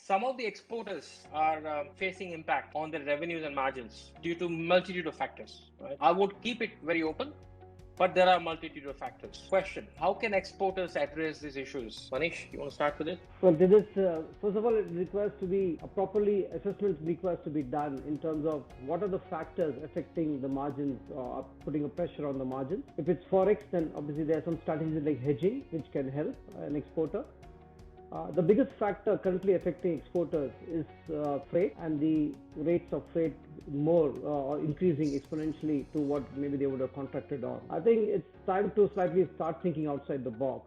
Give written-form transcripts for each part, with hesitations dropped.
some of the exporters are facing impact on their revenues and margins due to multitude of factors. Right? I would keep it very open, but there are a multitude of factors. Question: how can exporters address these issues? Manish, you want to start with it? Well, this is, first of all, it requires to be assessment requires to be done in terms of what are the factors affecting the margins or putting a pressure on the margins. If it's forex, then obviously there are some strategies like hedging which can help an exporter. The biggest factor currently affecting exporters is freight, and the rates of freight are increasing exponentially to what maybe they would have contracted on. I think it's time to slightly start thinking outside the box.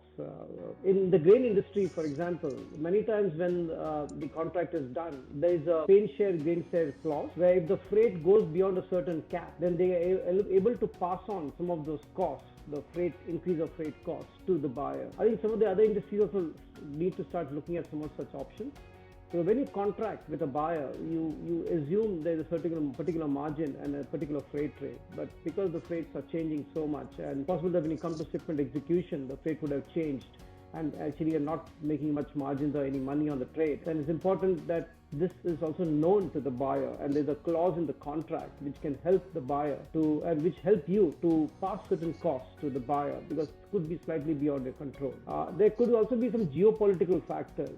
In the grain industry, for example, many times when the contract is done, there is a pain share, gain share clause where if the freight goes beyond a certain cap, then they are able to pass on some of those costs, the increase of freight costs to the buyer. I think some of the other industries also need to start looking at some of such options. So when you contract with a buyer, you assume there is a particular margin and a particular freight rate. But because the freights are changing so much, and possible that when you come to shipment execution, the freight would have changed, and actually you're not making much margins or any money on the trade, then it's important that this is also known to the buyer, and there's a clause in the contract which can help the buyer and which help you to pass certain costs to the buyer, because it could be slightly beyond your control. There could also be some geopolitical factors,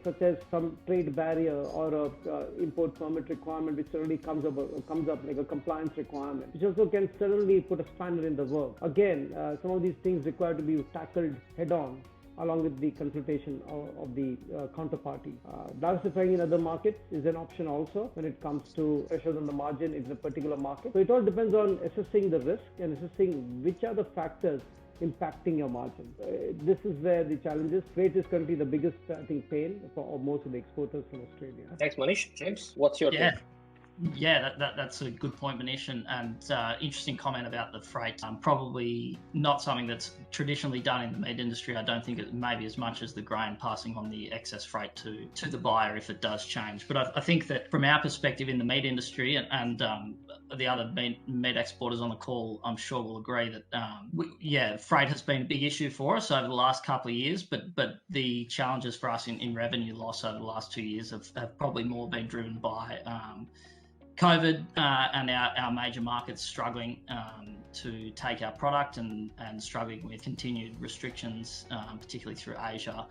such as some trade barrier or a import permit requirement which suddenly comes up like a compliance requirement, which also can suddenly put a spanner in the work. Again, some of these things require to be tackled head on, along with the consultation of the counterparty. Diversifying in other markets is an option also when it comes to pressures on the margin in a particular market. So it all depends on assessing the risk and assessing which are the factors impacting your margin. This is where the challenge is. Freight is currently the biggest, I think, pain for most of the exporters from Australia. Thanks, Manish. James, what's your take? Yeah, that's a good point, Manish, and interesting comment about the freight. Probably not something that's traditionally done in the meat industry. I don't think it maybe as much as the grain, passing on the excess freight to the buyer if it does change. But I think that from our perspective in the meat industry, and the other meat exporters on the call, I'm sure will agree that freight has been a big issue for us over the last couple of years. But the challenges for us in revenue loss over the last 2 years have probably more been driven by COVID and our major markets struggling to take our product and struggling with continued restrictions, particularly through Asia,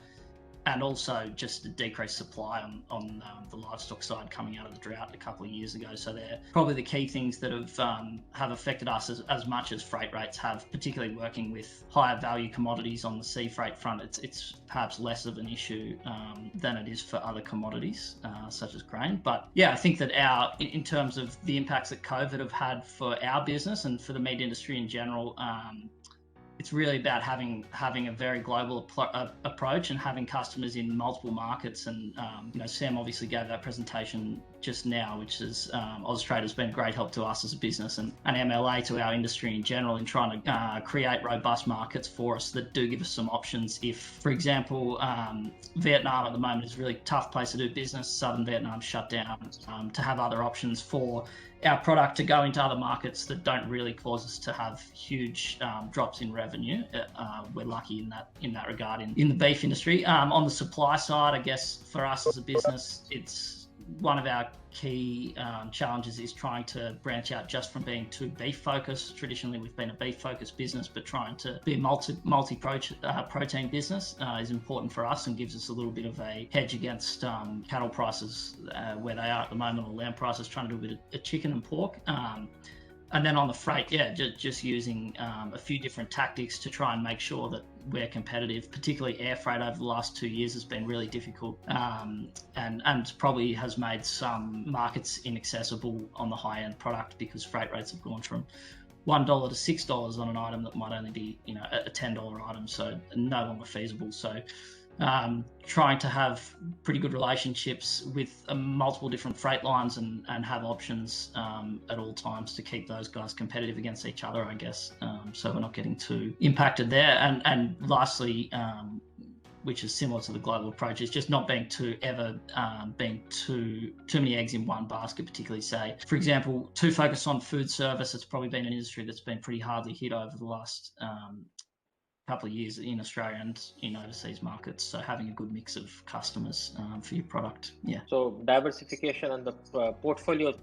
and also just a decreased supply on the livestock side coming out of the drought a couple of years ago. So they're probably the key things that have affected us as much as freight rates have, particularly working with higher value commodities on the sea freight front. It's perhaps less of an issue than it is for other commodities such as grain. But yeah, I think that in terms of the impacts that COVID have had for our business and for the meat industry in general, it's really about having a very global approach and having customers in multiple markets. And Sam obviously gave that presentation just now, which is AUSTRADE has been a great help to us as a business and MLA to our industry in general in trying to create robust markets for us that do give us some options. If, for example, Vietnam at the moment is a really tough place to do business, southern Vietnam shut down, to have other options for our product to go into other markets that don't really cause us to have huge drops in revenue. We're lucky in that regard in the beef industry. On the supply side, I guess for us as a business, it's one of our key challenges is trying to branch out just from being too beef focused. Traditionally, we've been a beef focused business, but trying to be a multi protein business is important for us and gives us a little bit of a hedge against cattle prices where they are at the moment, or lamb prices, trying to do a bit of chicken and pork. And then on the freight, just using a few different tactics to try and make sure that we're competitive. Particularly air freight over the last 2 years has been really difficult, and probably has made some markets inaccessible on the high end product because freight rates have gone from $1 to $6 on an item that might only be a $10 item, so no longer feasible. So trying to have pretty good relationships with multiple different freight lines and have options at all times to keep those guys competitive against each other, I guess, so we're not getting too impacted there. And lastly, which is similar to the global approach, is just not being too many eggs in one basket, particularly say, for example, too focused on food service. It's probably been an industry that's been pretty hardly hit over the last couple of years in Australia and in overseas markets. So having a good mix of customers for your product. Yeah. So diversification and the portfolio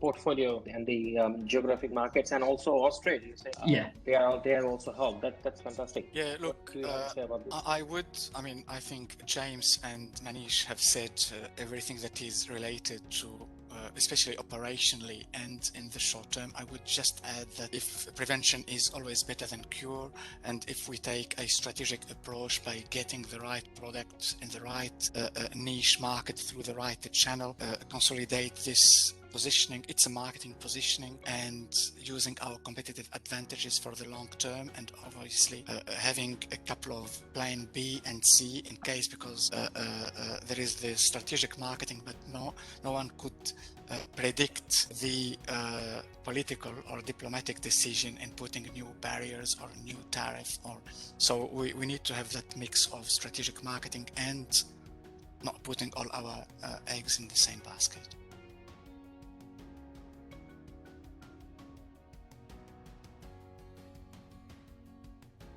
and the geographic markets, and also AUSTRADE, you say, they are also help. That's fantastic. Yeah, look, what do you have to say about this? I think James and Manish have said everything that is related to especially operationally and in the short term. I would just add that if prevention is always better than cure, and if we take a strategic approach by getting the right product in the right niche market through the right channel, consolidate this positioning, it's a marketing positioning, and using our competitive advantages for the long term, and obviously having a couple of plan B and C in case, because there is the strategic marketing, but no one could predict the political or diplomatic decision in putting new barriers or new tariff, or so we need to have that mix of strategic marketing and not putting all our eggs in the same basket.